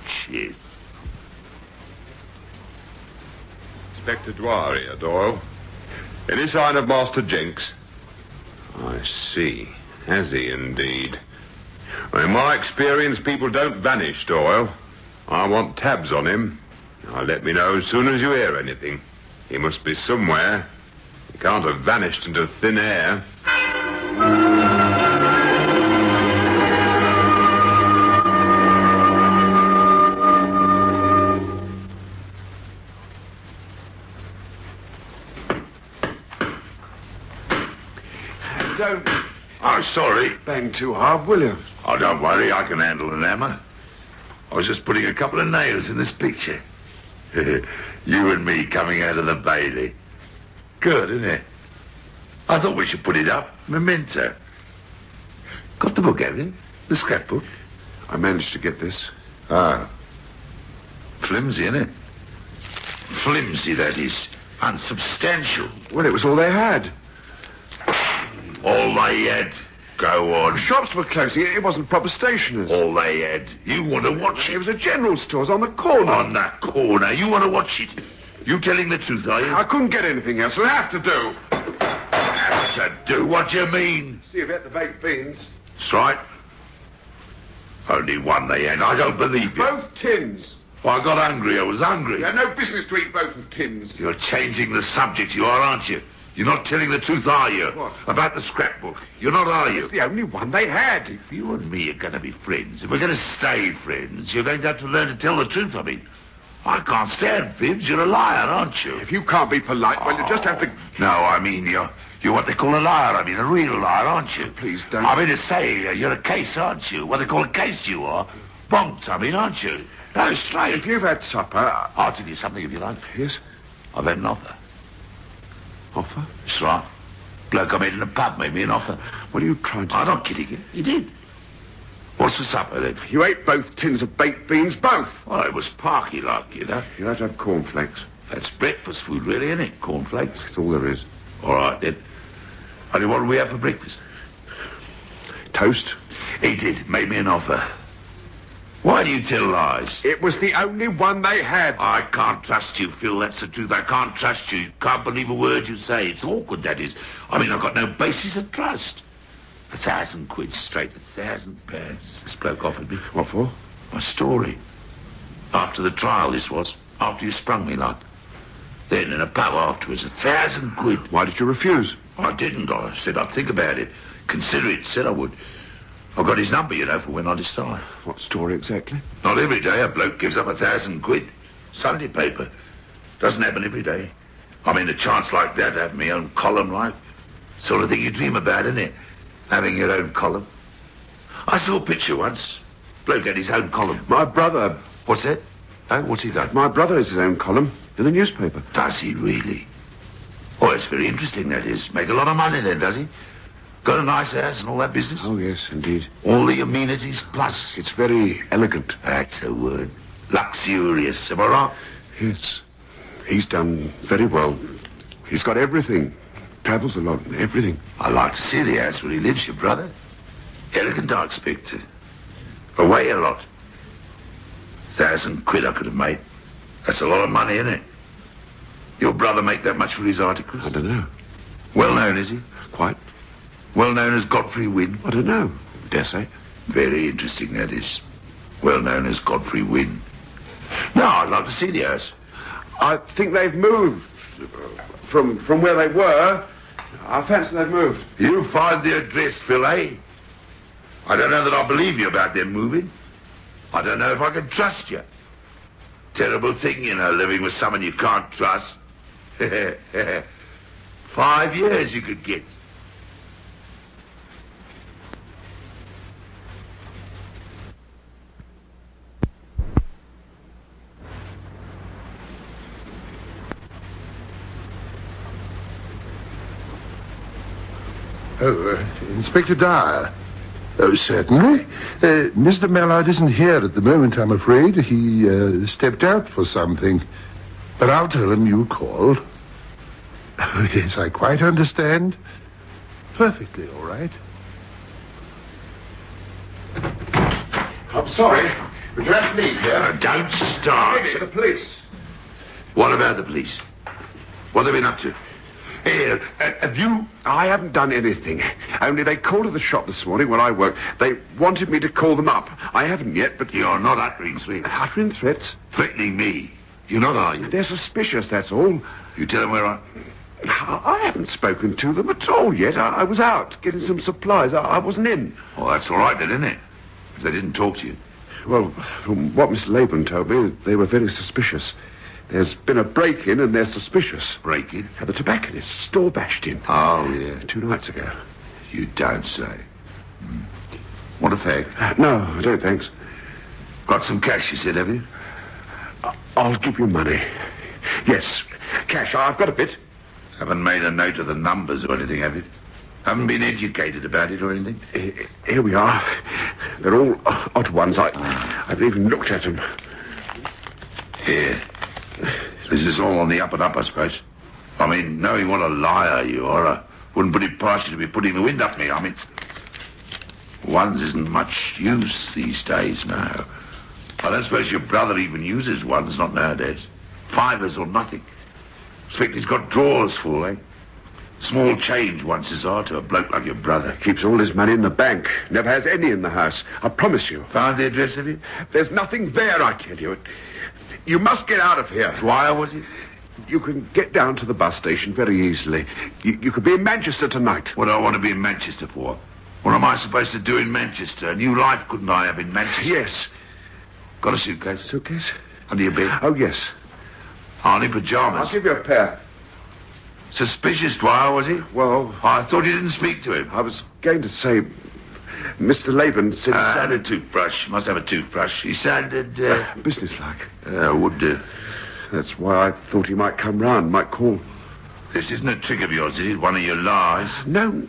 Cheers. Inspector Dwyer here, Doyle. Any sign of Master Jenks? I see. Has he indeed? Well, in my experience, people don't vanish, Doyle. I want tabs on him. Now, let me know as soon as you hear anything. He must be somewhere. He can't have vanished into thin air. Don't... Oh, sorry. Bang too hard, will you? Oh, don't worry. I can handle an hammer. I was just putting a couple of nails in this picture. You and me coming out of the Bailey. Good, isn't it? I thought we should put it up. Memento. Got the book, have you? The scrapbook? I managed to get this. Ah. Flimsy, isn't it? Flimsy, that is. Unsubstantial. Well, it was all they had. All they had. Go on. The shops were closing. It wasn't proper stationers. All they had. You want to watch it? It was a general store's on the corner. On that corner. You want to watch it? You telling the truth, are you? I couldn't get anything else. I'll have to do. Have to do? What do you mean? See if you had the baked beans. That's right. Only one they had. I don't believe you. Both tins. Well, I got hungry. I was hungry. You had no business to eat both of tins. You're changing the subject, you are, aren't you? You're not telling the truth, are you? What? About the scrapbook. You're not, are you? It's the only one they had. If you and me are going to be friends, if we're going to stay friends, you're going to have to learn to tell the truth. I mean, I can't stand fibs. You're a liar, aren't you? If you can't be polite, well, you just have to... No, I mean, you're what they call a liar. I mean, a real liar, aren't you? Please don't... I mean to say, you're a case, aren't you? What they call a case, you are. Bonked, I mean, aren't you? No, straight. If you've had supper... I'll tell you something if you like. Yes? I've had an offer. Offer? That's right. Bloke I met in a pub made me an offer. What are you trying to... I'm not kidding you. He did. What's for supper, then? You ate both tins of baked beans, both. Well, it was parky-like, you know. You'll have to have cornflakes. That's breakfast food, really, isn't it? Cornflakes. That's all there is. All right, then. Only what do we have for breakfast? Toast. He did. Made me an offer. Why do you tell lies? It was the only one they had. I can't trust you, Phil. That's the truth. I can't trust you. Can't believe a word you say. It's awkward, that is. I mean, I've got no basis of trust. 1,000 quid straight. £1,000 this bloke offered me. What for? My story. After the trial, this was. After you sprung me, like. Then in a pub afterwards, 1,000 quid. Why did you refuse? I didn't. I said I'd think about it. Consider it. Said I would. I've got his number, you know, for when I decide. What story exactly? Not every day a bloke gives up 1,000 quid. Sunday paper. Doesn't happen every day. I mean, a chance like that to have my own column, right? Sort of thing you dream about, isn't it? Having your own column. I saw a picture once. Bloke had his own column. My brother... What's that? Oh, what's he done? My brother has his own column in a newspaper. Does he really? Oh, it's very interesting, that is. Make a lot of money then, does he? Got a nice house and all that business? Oh, yes, indeed. All the amenities plus? It's very elegant. That's the word. Luxurious, am I right? Yes. He's done very well. He's got everything. Travels a lot, everything. I'd like to see the house where he lives, your brother. Elegant, I expect. Away a lot. 1,000 quid I could have made. That's a lot of money, isn't it? Your brother make that much for his articles? I don't know. Well known, is he? Quite. Well known as Godfrey Wynne? I don't know. Dare say. Very interesting, that is. Well known as Godfrey Wynne. No, I'd like to see the house. I think they've moved from where they were. I fancy they've moved. You find the address, Phil, eh? I don't know that I believe you about them moving. I don't know if I can trust you. Terrible thing, you know, living with someone you can't trust. 5 years you could get. Oh, Inspector Dyer. Oh, certainly. Mr. Mallard isn't here at the moment, I'm afraid. He stepped out for something. But I'll tell him you called. Oh, yes, I quite understand. Perfectly all right. I'm sorry, but you have to leave here. Don't start. To the police. What about the police? What have they been up to? Here, have you... I haven't done anything. Only they called at the shop this morning where I work. They wanted me to call them up. I haven't yet, but... You're not uttering threats. Uttering threats? Threatening me. You're not, are you? They're suspicious, that's all. You tell them where I haven't spoken to them at all yet. I was out getting some supplies. I wasn't in. Oh, that's all right then, isn't it? If they didn't talk to you. Well, from what Mr. Laban told me, they were very suspicious. There's been a break-in and they're suspicious. Break-in? The tobacconist's store bashed in. Oh, yeah. 2 nights ago. You don't say. Want a fag? No, I don't, thanks. Got some cash, you said, have you? I'll give you money. Yes, cash. I've got a bit. Haven't made a note of the numbers or anything, have you? Haven't been educated about it or anything? Here we are. They're all odd ones. I've even looked at them. Here. This is all on the up and up, I suppose. I mean, knowing what a liar you are, I wouldn't put it past you to be putting the wind up me. I mean, ones isn't much use these days now. I don't suppose your brother even uses ones, not nowadays. 5ers or nothing. Expect he's got drawers full, eh? Small change once are to a bloke like your brother. Keeps all his money in the bank. Never has any in the house. I promise you. Found the address of it? There's nothing there, I tell you. You must get out of here. Dwyer, was it? You can get down to the bus station very easily. You could be in Manchester tonight. What do I want to be in Manchester for? What am I supposed to do in Manchester? A new life couldn't I have in Manchester? Yes. Got a suitcase? Suitcase? Under your bed? Oh, yes. Only pyjamas? I'll give you a pair. Suspicious, Dwyer, was he? Well... I thought you didn't speak to him. I was going to say... Mr. Laban said he sounded... a toothbrush. Must have a toothbrush. He sounded... businesslike. Would do. That's why I thought he might come round, might call. This isn't a trick of yours, is it? One of your lies? No.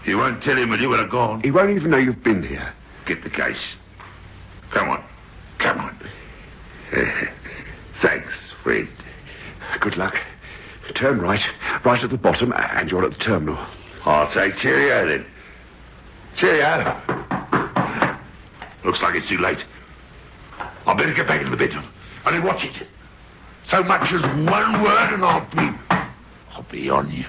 You won't tell him when you would have gone? He won't even know you've been here. Get the case. Come on. Thanks, friend. Good luck. Turn right at the bottom, and you're at the terminal. I'll say cheerio, then. Cheerio. Looks like it's too late. I better get back into the bedroom. Only watch it. So much as one word and I'll be on you.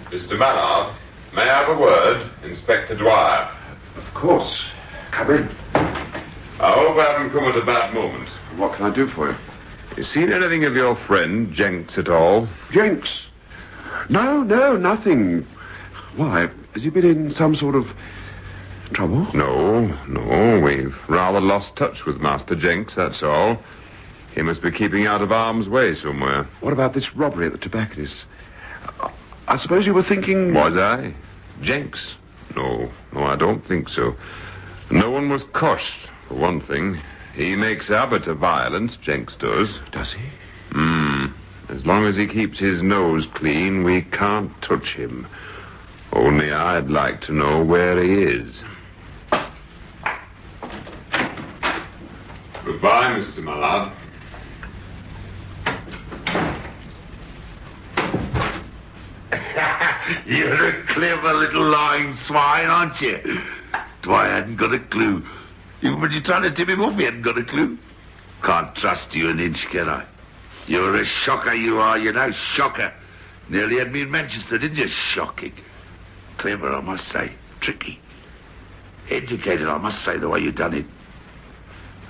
Mr. Mallard, may I have a word? Inspector Dwyer. Of course. Come in. I hope I haven't come at a bad moment. What can I do for you? You seen anything of your friend, Jenks, at all? Jenks? No, nothing. Why? Has he been in some sort of trouble? No. We've rather lost touch with Master Jenks, that's all. He must be keeping out of harm's way somewhere. What about this robbery at the tobacconist's? I suppose you were thinking... Was I? Jenks? No, I don't think so. No one was cursed, for one thing. He makes a habit of violence, Jenks does. Does he? As long as he keeps his nose clean, we can't touch him. Only I'd like to know where he is. Goodbye, Mr. Mallard. You're a clever little lying swine, aren't you? Dwyer hadn't got a clue. Even when you're trying to tip him off, he hadn't got a clue. Can't trust you an inch, can I? You're a shocker, you are, you know, shocker. Nearly had me in Manchester, didn't you? Shocking. Clever, I must say. Tricky. Educated, I must say, the way you done it.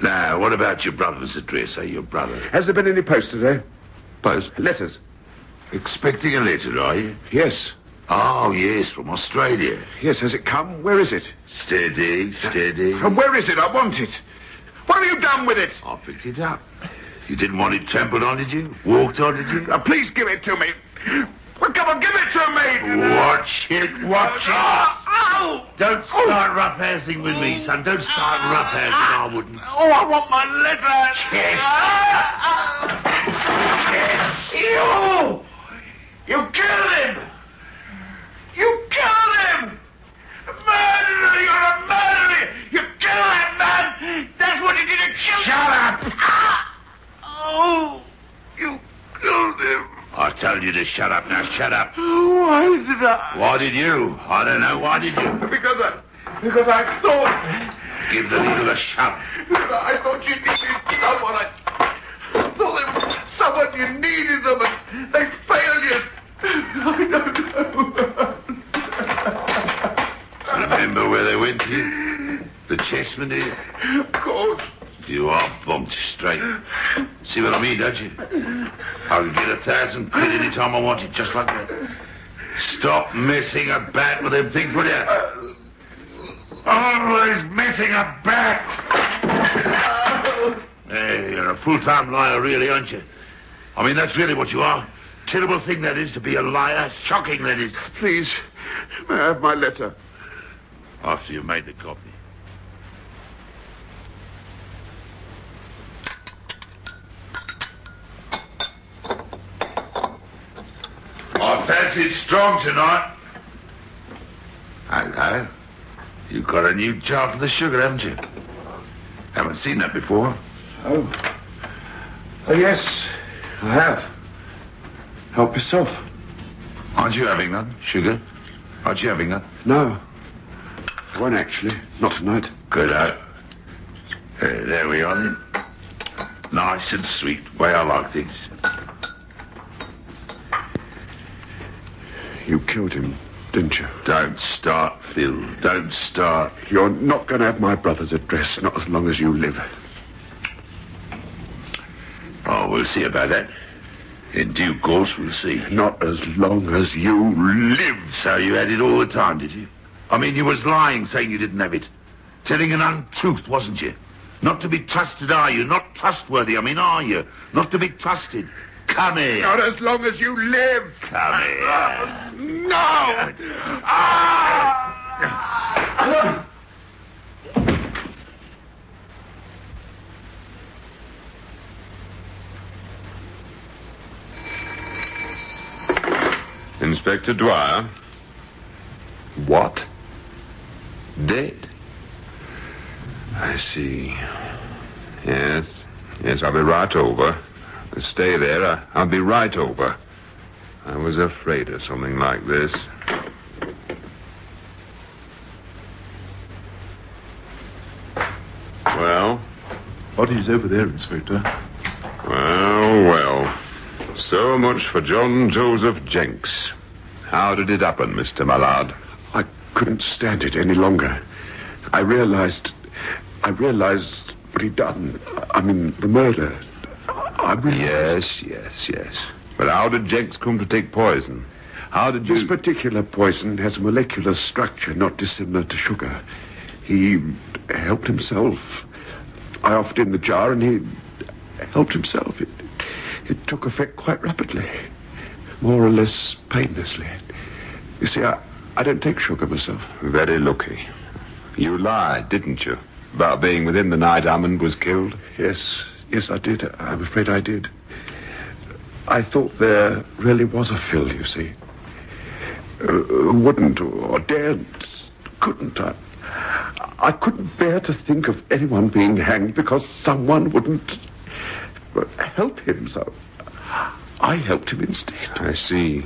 Now, what about your brother's address, your brother? Has there been any post today? Post? Letters. Expecting a letter, are you? Yes. Oh, yes, from Australia. Yes, has it come? Where is it? Steady, steady. And where is it? I want it. What have you done with it? I picked it up. You didn't want it trampled on, did you? Walked on, did you? Please give it to me. Well, come on, give it to me. Watch it, watch it. Ow! Don't start roughhousing with me, son. Don't start roughhousing, I wouldn't. Oh, I want my letter. Chest. You killed him. You killed him. Murderer, you're a murderer. You killed that man. That's what you did to kill him. Shut up. Oh, you killed him. I told you to shut up now, shut up. Why did I? Why did you? I don't know, why did you? Because I thought... Give the needle a shove. I thought you needed someone. I thought there was someone you needed them and they failed you. I don't know. Remember where they went to you? The chessmen, do you? Of course. You are bumped straight. See what I mean, don't you? I could get 1,000 quid any time I wanted, just like that. Stop messing about with them things, will you? Always messing about. Hey, you're a full-time liar, really, aren't you? I mean, that's really what you are. Terrible thing that is to be a liar. Shocking that is. Please, may I have my letter? After you've made the copy. I fancy it's strong tonight. Hello. You've got a new jar for the sugar, haven't you? Haven't seen that before. Oh, yes, I have. Help yourself. Aren't you having none? Sugar? Aren't you having none? No. I won't actually. Not tonight. Good out. There we are then. Nice and sweet. Way I like things. You killed him, didn't you? Don't start, Phil. Don't start. You're not going to have my brother's address, not as long as you live. Oh, we'll see about that. In due course, we'll see. Not as long as you live. So you had it all the time, did you? I mean, you was lying, saying you didn't have it. Telling an untruth, wasn't you? Not to be trusted, are you? Not trustworthy, I mean, are you? Not to be trusted. Come here. Not as long as you live. Come here. No! Inspector Dwyer. What? Dead. I see. Yes, I'll be right over. Stay there. I'll be right over. I was afraid of something like this. Well? What is over there, Inspector? Well. So much for John Joseph Jenks. How did it happen, Mr. Mallard? I couldn't stand it any longer. I realized what he'd done. I mean, the murder. I realized... Yes. But how did Jenks come to take poison? How did you... This particular poison has a molecular structure not dissimilar to sugar. He helped himself. I offered him the jar and he helped himself. It took effect quite rapidly, more or less painlessly. You see, I don't take sugar myself. Very lucky. You lied, didn't you, about being within the night Hammond was killed? Yes, I did. I'm afraid I did. I thought there really was a Phil, you see. Wouldn't or daren't, couldn't. I couldn't bear to think of anyone being hanged because someone wouldn't help him, so I helped him instead. I see.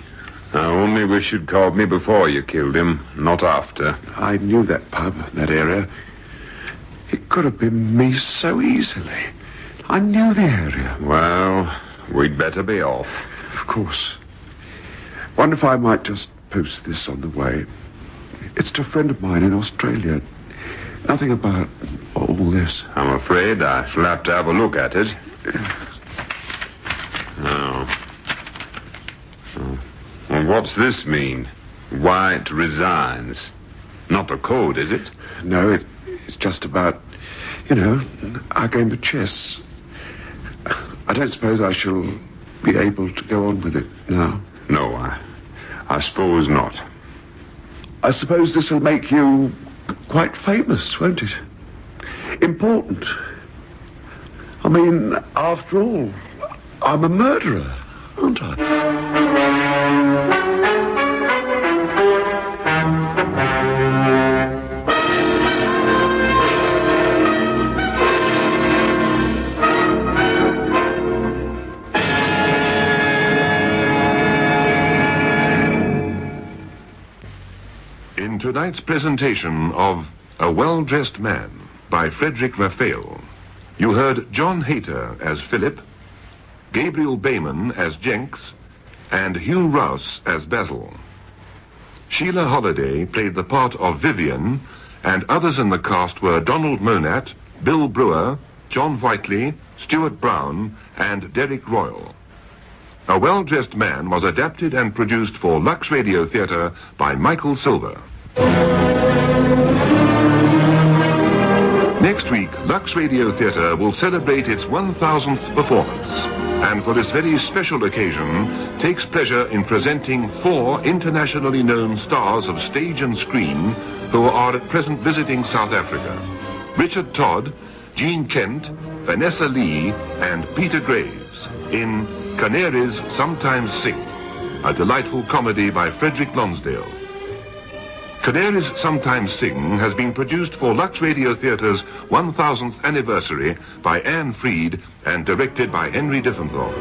I only wish you'd called me before you killed him, not after. I knew that pub, that area. It could have been me so easily. I knew the area. Well, we'd better be off. Of course. Wonder if I might just post this on the way. It's to a friend of mine in Australia. Nothing about all this. I'm afraid I shall have to have a look at it. Well, what's this mean? White resigns. Not a code, is it? No, it's just about, our game of chess. I don't suppose I shall be able to go on with it now. No, I suppose not. I suppose this will make you quite famous, won't it? Important. I mean, after all, I'm a murderer, aren't I? In tonight's presentation of A Well-Dressed Man by Frederick Raphael, you heard John Hayter as Philip, Gabriel Bayman as Jenks, and Hugh Rouse as Basil. Sheila Holiday played the part of Vivian, and others in the cast were Donald Monat, Bill Brewer, John Whiteley, Stuart Brown, and Derek Royal. A Well-Dressed Man was adapted and produced for Lux Radio Theatre by Michael Silver. Next week, Lux Radio Theatre will celebrate its 1000th performance, and for this very special occasion, takes pleasure in presenting 4 internationally known stars of stage and screen who are at present visiting South Africa: Richard Todd, Jean Kent, Vanessa Lee, and Peter Graves in Canaries Sometimes Sing, a delightful comedy by Frederick Lonsdale. Canaries Sometimes Sing has been produced for Lux Radio Theatre's 1000th anniversary by Anne Freed and directed by Henry Diffenthorpe.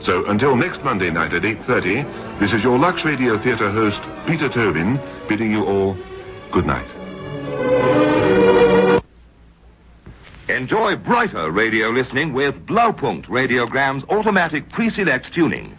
So until next Monday night at 8:30, this is your Lux Radio Theatre host, Peter Tobin, bidding you all good night. Enjoy brighter radio listening with Blaupunkt Radiogram's automatic pre-select tuning.